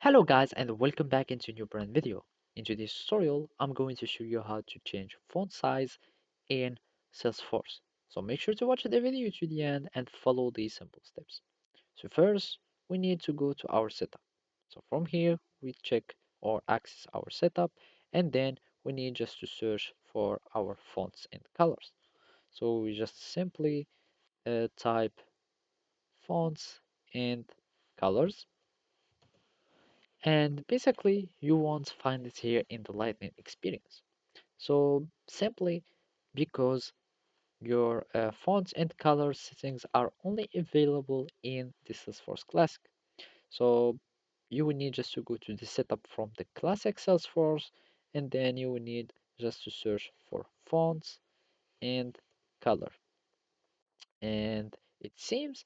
Hello guys and welcome back into a new brand video. In today's tutorial, I'm going to show you how to change font size in Salesforce. So make sure to watch the video to the end and follow these simple steps. So first, we need to go to our setup. So from here, we check or access our setup and then we need just to search for our fonts and colors. So we just simply type fonts and colors. And basically, you won't find it here in the Lightning experience. So simply because your fonts and color settings are only available in the Salesforce Classic. So you will need just to go to the setup from the Classic Salesforce, and then you will need just to search for fonts and color. And it seems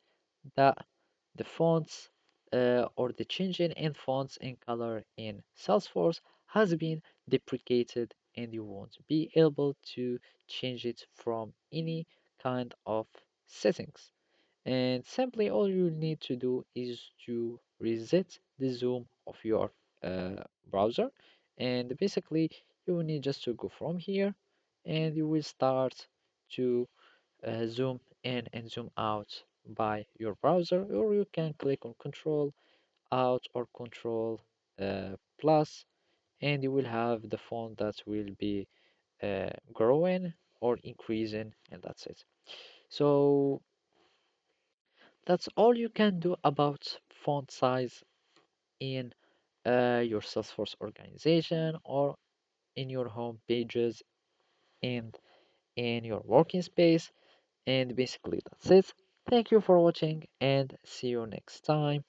that the fonts or the changing in fonts and color in Salesforce has been deprecated and you won't be able to change it from any kind of settings. And simply all you need to do is to reset the zoom of your browser. And basically you will need just to go from here and you will start to zoom in and zoom out by your browser, or you can click on Control Alt or Control plus, and you will have the font that will be growing or increasing, and that's it. So that's all you can do about font size in your Salesforce organization or in your home pages and in your working space. And basically, that's it. Thank you for watching and see you next time.